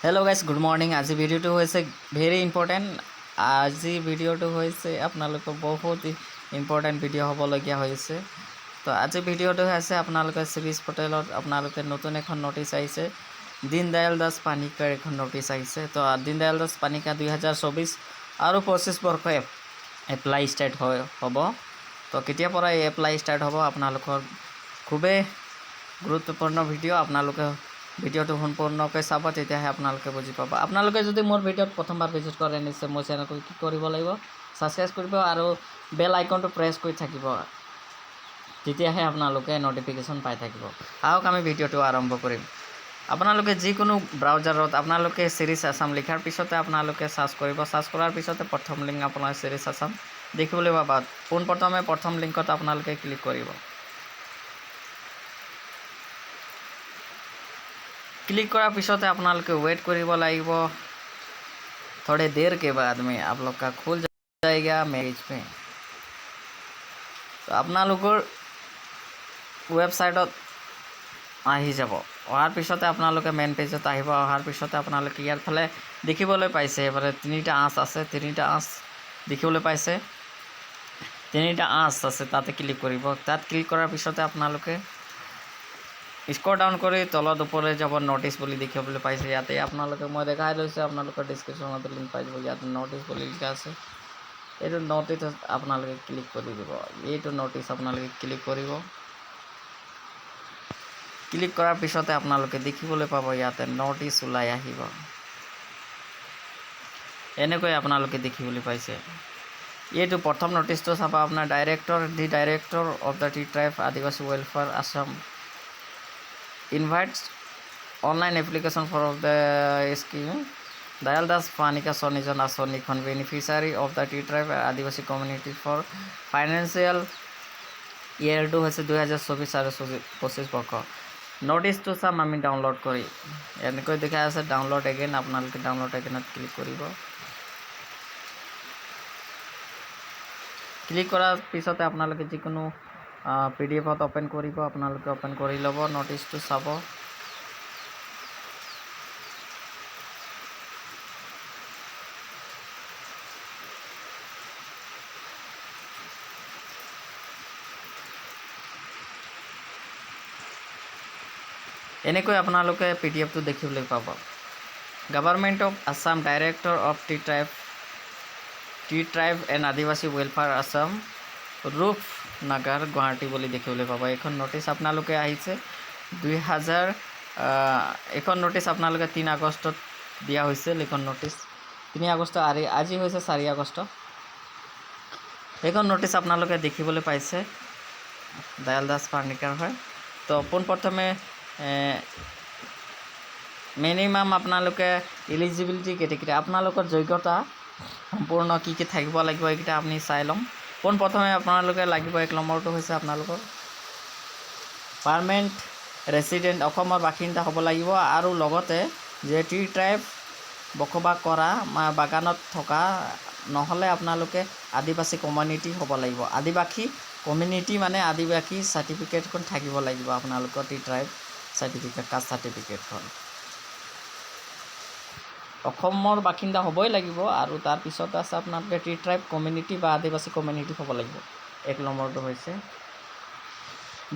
Hello guys good morning. आज ভিডিওটো হৈছে ভেৰি ইম্পৰ্টেণ্ট। আজি ভিডিওটো হৈছে আপোনালোকৰ বহুত ইম্পৰ্টেণ্ট ভিডিও হ'বলগীয়া হৈছে। তো আজি ভিডিওটো আছে আপোনালোকে শিৰিষ পটেলত আপোনালোকে নতুন এখন নোটিছ আহিছে, দীনদয়াল দাস পানিকাৰ এখন নোটিছ আহিছে। তো দীনদয়াল দাস পানিকা 2024 আৰু 25 বৰ্ষ এপ্লাই ষ্টাৰ্ট হ'ব। তো কেতিয়াৰ পৰা এই এপ্লাই ষ্টাৰ্ট হ'ব আপোনালোকৰ খুবেই গুৰুত্বপূৰ্ণ ভিডিও। আপোনালোকে ভিডিওটো সম্পূৰ্ণকৈ চাব, তেতিয়াহে আপোনালোকে বুজি পাব। আপোনালোকে যদি মোৰ ভিডিওত প্ৰথমবাৰ ভিজিট কৰে নিশ্চয় মোৰ চেনেলটো কি কৰিব লাগিব, ছাবস্ক্ৰাইব কৰিব আৰু বেল আইকনটো প্ৰেছ কৰি থাকিব, তেতিয়াহে আপোনালোকে নটিফিকেশ্যন পাই থাকিব। আহক আমি ভিডিওটো আৰম্ভ কৰিম। আপোনালোকে যিকোনো ব্ৰাউজাৰত আপোনালোকে শিৰিষ আছাম লিখাৰ পিছতে আপোনালোকে চাৰ্চ কৰিব। চাৰ্চ কৰাৰ পিছতে প্ৰথম লিংক আপোনাৰ শিৰিষ আছাম দেখিবলৈ পাব। পোনপ্ৰথমে প্ৰথম লিংকত আপোনালোকে ক্লিক কৰিব। क्लिक करार पिछते आपनालोके वेट करिब लागिब। थोड़े देर के बाद में आप लोग का खुल जाएगा मैरिज पे। तो आपनालोकर वेबसाइटत आहि जाब। अहार पिछते आपनालोके मेन पेजत आहिब। अहार पिछते आपनालोके यार फाले देखिबोले पाइसे एबारे तिनिटा आँच आछे, तिनिटा आँच देखिबोले पाइसे, तिनिटा आँच आछे, ताते क्लिक करिब। तात क्लिक करार पिछते आपनालोके स्क्रल डाउन कर तलत ऊपर जब नोटिस बोली देखिए पाइसे। इते आपनालोके मैं देखाई লৈছে आपनालोकर डिस्क्रिप्शनत लिंक पाइ যাব। इते नोटिस बोली लिखा আছে, এইটো नोटिस आपनालोके क्लिक कर দিব। এইটো नोटिस आपनालोके क्लिक करिब। क्लिक करार पिछते आपनालोके देखिबोले पाब इते नोटिस ओलाई आहिब। এনেকৈ आपनालोके देखिबोले पाइसे। এইটো प्रथम नोटिस तो चाब आपनार director the director of the T tribe Adivasi welfare Assam invites online application for of the scheme Dayal Das Panika Sonijan Asonikhon beneficiary of the T tribe Adivasi community for financial year 2024 আর 25 বর্ষ। Notice তো চাম আমি download করি। এনেকৈ দেখা আছে download again. আপোনালোকে download এগেইনত click কৰিব। ক্লিক কৰাৰ পিছতে আপোনালোকে যিকোনো পিডিএফত ওপেন কৰিব। আপোনালোকে ওপেন কৰি ল'ব, নোটিছটো চাব। এনেকৈ আপোনালোকে পিডিএফটো দেখিবলৈ পাব। Government of Assam director of T tribe and আদিবাসী ৱেলফেয়াৰ আছাম ৰূপনগৰ গুৱাহাটী বুলি দেখিবলৈ পাব। এখন নোটিছ আপোনালোকে আহিছে 2000। এখন নোটিছ আপোনালোকে 3 আগষ্টত দিয়া হৈছিল। এখন নোটিছ 3 আগষ্ট আৰু আজি হৈছে 4 আগষ্ট। এখন নোটিছ আপোনালোকে দেখিবলৈ পাইছে দয়াল দাস পানিকাৰ হয়। তো পোনপ্ৰথমে মিনিমাম আপোনালোকে এলিজিবিলিটি কেটেগৰী আপোনালোকৰ যোগ্যতা সম্পূৰ্ণ কি কি থাকিব লাগিব এইকেইটা আপুনি চাই ল'ম। পোনপ্ৰথমে আপোনালোকে লাগিব 1 নম্বৰটো হৈছে আপোনালোকৰ পাৰ্মানেণ্ট ৰেচিডেণ্ট, অসমৰ বাসিন্দা হ'ব লাগিব। আৰু লগতে যে টি ট্ৰাইব বসবাস কৰা বাগানত থকা নহ'লে আপোনালোকে আদিবাসী কমিউনিটি হ'ব লাগিব। আদিবাসী কমিউনিটি মানে আদিবাসী চাৰ্টিফিকেটখন থাকিব লাগিব আপোনালোকৰ টি ট্ৰাইব চাৰ্টিফিকেট, কাষ্ট চাৰ্টিফিকেটখন। অসমৰ বাসিন্দা হ'বই লাগিব। আৰু তাৰপিছত আছে আপোনালোকে টি ট্ৰাইব কমিউনিটি বা আদিবাসী কমিউনিটি হ'ব লাগিব। 1 নম্বৰটো হৈছে।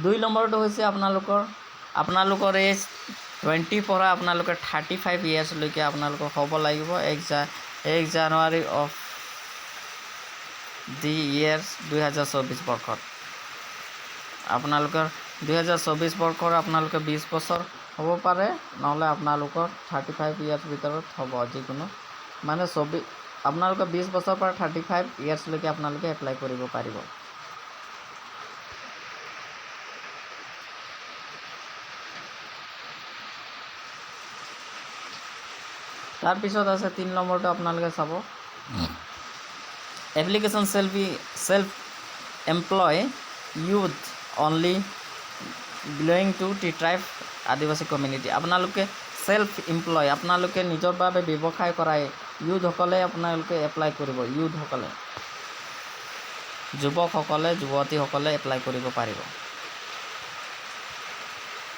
2 নম্বৰটো হৈছে আপোনালোকৰ এজ 20 পৰা আপোনালোকৰ 35 ইয়াৰ্ছলৈকে আপোনালোকৰ হ'ব লাগিব। 1 জানুৱাৰী অফ দি ইয়াৰ 2024 বৰ্ষত। আপোনালোকৰ 2024 বৰ্ষৰ আপোনালোকে 20 বছৰ হ'ব পাৰে, নহ'লে আপোনালোকৰ 35 ইয়াৰ্ছ ভিতৰত হ'ব। যিকোনো মানে আপোনালোকে 20 বছৰৰ পৰা 35 ইয়াৰ্ছলৈকে আপোনালোকে এপ্লাই কৰিব পাৰিব। তাৰপিছত আছে 3 নম্বৰটো আপোনালোকে চাব। Application self employ youth only belong to tea tribe Adivasi community. আপোনালোকে সেলফ এমপ্লয় আপোনালোকে নিজৰ বাবে ব্যৱসায় কৰাই ইউথসকলে আপোনালোকে এপ্লাই কৰিব। ইউথসকলে, যুৱকসকলে, যুৱতীসকলে এপ্লাই কৰিব পাৰিব।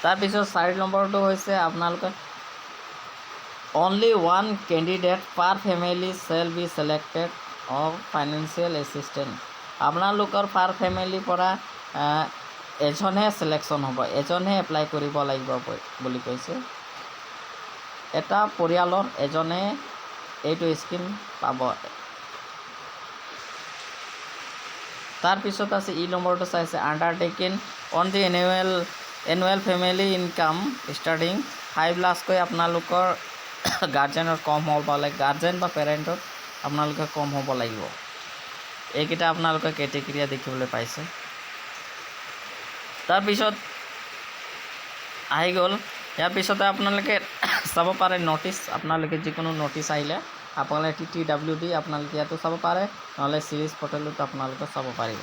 তাৰপিছত 4 নম্বৰটো হৈছে আপোনালোকে only one candidate per family shall be selected of financial assistance আপোনালোকৰ পাৰ ফেমিলিৰ পৰা এজনহে সিলেকশ্যন হ'ব এজনহে এপ্লাই কৰিব লাগিব বুলি কৈছে এটা পৰিয়ালৰ এজনে এইটো স্কিম পাব তাৰ পিছত আছে ই নম্বৰটো চাইছে undertaking on the annual family income starting 5 লাখকৈ আপোনালোকৰ গাৰ্জেনৰ কম হ'ব লাগে গাৰ্জেন বা পেৰেণ্টৰ আপোনালোকে কম হ'ব লাগিব এইকেইটা আপোনালোকে কেটেগৰিয়া দেখিবলৈ পাইছে তাৰপিছত আহি গ'ল ইয়াৰ পিছতে আপোনালোকে চাব পাৰে নটিচ আপোনালোকে যিকোনো নটিচ আহিলে আপোনালোকে TTWD আপোনালোকে ইয়াতো চাব পাৰে নহ'লে সিৰিজ পৰ্টেলত আপোনালোকে চাব পাৰিব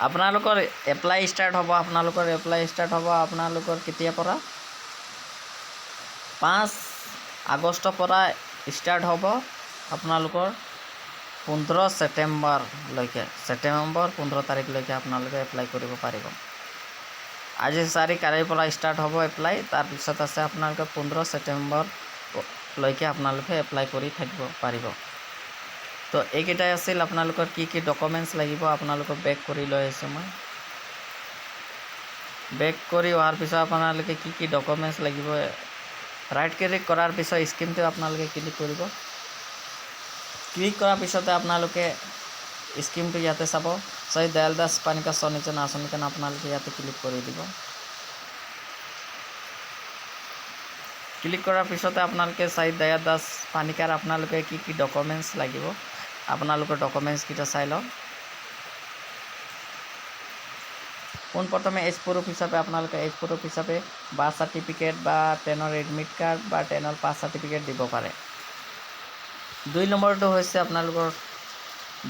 আপোনালোকৰ এপ্লাই ষ্টাৰ্ট হ'ব আপোনালোকৰ কেতিয়াৰ পৰা 5 আগষ্টৰ পৰা ষ্টাৰ্ট হ'ব আপোনালোকৰ 15 ছেপ্টেম্বৰলৈকে ছেপ্টেম্বৰ 15 তাৰিখলৈকে আপোনালোকে এপ্লাই কৰিব পাৰিব আজি 4 তাৰিখৰ পৰা ষ্টাৰ্ট হ'ব এপ্লাই তাৰপিছত আছে আপোনালোকে 15 ছেপ্টেম্বৰলৈকে আপোনালোকে এপ্লাই কৰি থাকিব পাৰিব তো এইকেইটাই আছিল আপোনালোকৰ কি ডকুমেণ্টছ লাগিব আপোনালোকক বেক কৰি লৈ আহিছোঁ মই বেক কৰি অহাৰ পিছত আপোনালোকে কি ডকুমেণ্টছ লাগিব ৰাইট ক্লিক কৰাৰ পিছত স্কিমটো আপোনালোকে ক্লিক কৰিব ক্লিক কৰাৰ পিছতে আপোনালোকে স্কিমটো ইয়াতে চাব শহীদ দয়াল দাস পানিকা সঞ্চয় আঁচনিখন আপোনালোকে ইয়াতে ক্লিক কৰি দিব ক্লিক কৰাৰ পিছতে আপোনালোকে শহীদ দয়াল দাস পানিকাৰ আপোনালোকে কি ডকুমেণ্টছ লাগিব আপোনালোকৰ ডকুমেণ্টছ কিটা চাই লওক পোনপ্ৰথমে এজ প্ৰুফ হিচাপে আপোনালোকে এজ প্ৰুফ হিচাপে বাৰ্থ চাৰ্টিফিকেট বা 10ৰ এডমিট কাৰ্ড বা 10ৰ পাছ চাৰ্টিফিকেট দিব পাৰে 2 নম্বৰটো হৈছে আপোনালোকৰ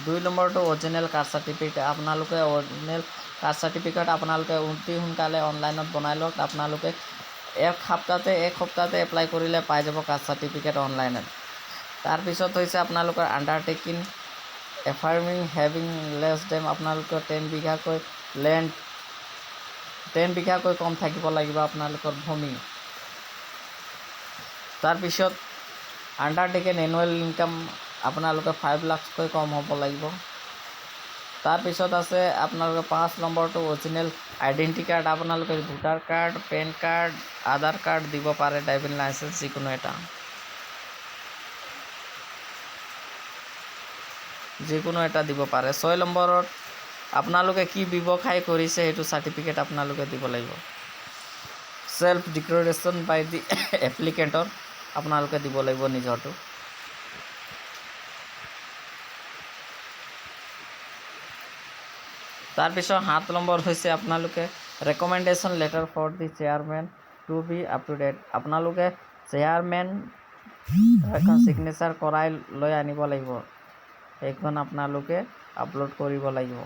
2 নম্বৰটো অৰিজিনেল কাষ্ট চাৰ্টিফিকেট আপোনালোকে অৰিজিনেল কাষ্ট চাৰ্টিফিকেট আপোনালোকে অতি সোনকালে অনলাইনত বনাই লওক আপোনালোকে এক সপ্তাহতে এপ্লাই কৰিলে পাই যাব কাষ্ট চাৰ্টিফিকেট অনলাইনত তাৰপিছত হৈছে আপোনালোকৰ আন্ডাৰটেকিং এফাৰ্মিং হেভিং লেছ দেন আপোনালোকৰ 10 বিঘাকৈ লেণ্ড 10 বিঘাকৈ কম থাকিব লাগিব আপোনালোকৰ ভূমি তাৰপিছত আন্ডাৰটেকিং এনুৱেল ইনকাম আপোনালোকৰ 5 লাখকৈ কম হ'ব লাগিব তাৰপিছত আছে আপোনালোকৰ 5 নম্বৰটো অৰিজিনেল আইডেন্টি কাৰ্ড আপোনালোকে ভোটাৰ কাৰ্ড পেন কাৰ্ড আধাৰ কাৰ্ড দিব পাৰে ড্ৰাইভিং লাইসেন্স যিকোনো এটা দিব পাৰে 6 নম্বৰত আপোনালোকে কি ব্যৱসায় কৰিছে সেইটো সাৰ্টিফিকেট আপোনালোকে দিব লাগিব সেলফ ডিক্লাৰেশ্যন বাই দি এপ্লিকেণ্টৰ আপোনালোকে দিব লাগিব নিজৰটো তাৰপিছত 7 নম্বৰ হৈছে আপোনালোকে recommendation letter for the chairman to be up to date আপোনালোকে চেয়াৰমেন এখন সিগনেচাৰ কৰাই লৈ আনিব লাগিব এইখন আপোনালোকে আপলোড কৰিব লাগিব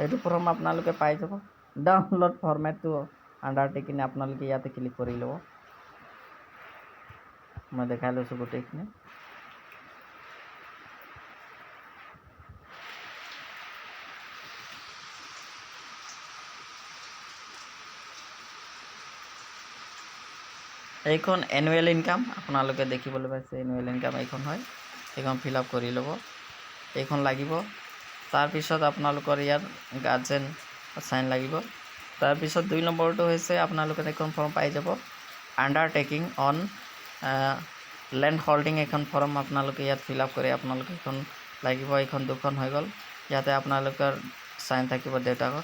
এইটো ফৰ্ম আপোনালোকে পাই যাব ডাউনলোড ফৰমেটটো আন্ডাৰটেকিং আপোনালোকে ইয়াতে ক্লিক কৰি ল'ব মই দেখাই লৈছোঁ গোটেইখিনি এইখন এনুৱেল ইনকাম আপোনালোকে দেখিবলৈ পাইছে এনুৱেল ইনকাম এইখন হয় এইখন ফিল আপ কৰি ল'ব এইখন লাগিব তাৰপিছত আপোনালোকৰ ইয়াৰ গাৰ্জেন সাইন লাগিব তাৰপিছত 2 নম্বৰটো হৈছে আপোনালোকে এখন ফৰ্ম পাই যাব আন্ডাৰটেকিং অন ল্যান্ড হোল্ডিং এখন ফৰ্ম আপোনালোকে ইয়াত ফিল আপ কৰি আপোনালোকে এখন লাগিব এইখন দুখন হৈ গ'ল ইয়াতে আপোনালোকৰ সাইন থাকিব দেউতাকৰ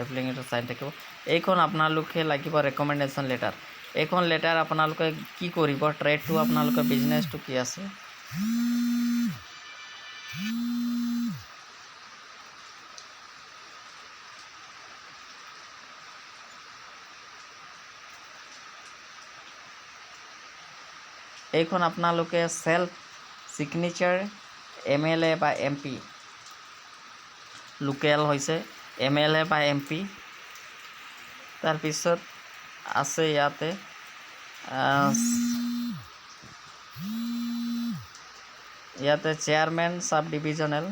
এপ্লিকেণ্টৰ সাইন থাকিব এইখন আপোনালোকে লাগিব ৰেকমেণ্ডেশ্যন লেটাৰ এইখন লেটাৰ আপোনালোকে কি কৰিব ট্ৰেডটো আপোনালোকৰ বিজনেছটো কি আছে এইখন আপোনালোকে সেলফ সিগনেচাৰ MLA বা MP লোকেল হৈছে MLA বা MP তাৰপিছত আছে ইয়াতে chairman sub divisional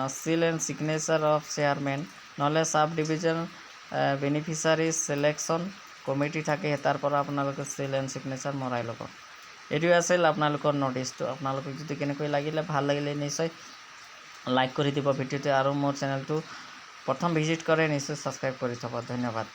seal and signature of chairman নহ'লে সাব ডিভিজন বেনিফিচাৰী সিলেকশ্যন কমিটি থাকে তাৰ পৰা আপোনালোকে seal and signature মৰাই ল'ব এইটোৱে আছিল আপোনালোকৰ নটিছটো আপোনালোকক যদি কেনেকৈ লাগিলে ভাল লাগিলে নিশ্চয় লাইক কৰি দিব ভিডিঅ'টো আৰু মোৰ চেনেলটো প্ৰথম ভিজিট কৰে নিশ্চয় সাবস্ক্ৰাইব কৰি থব ধন্যবাদ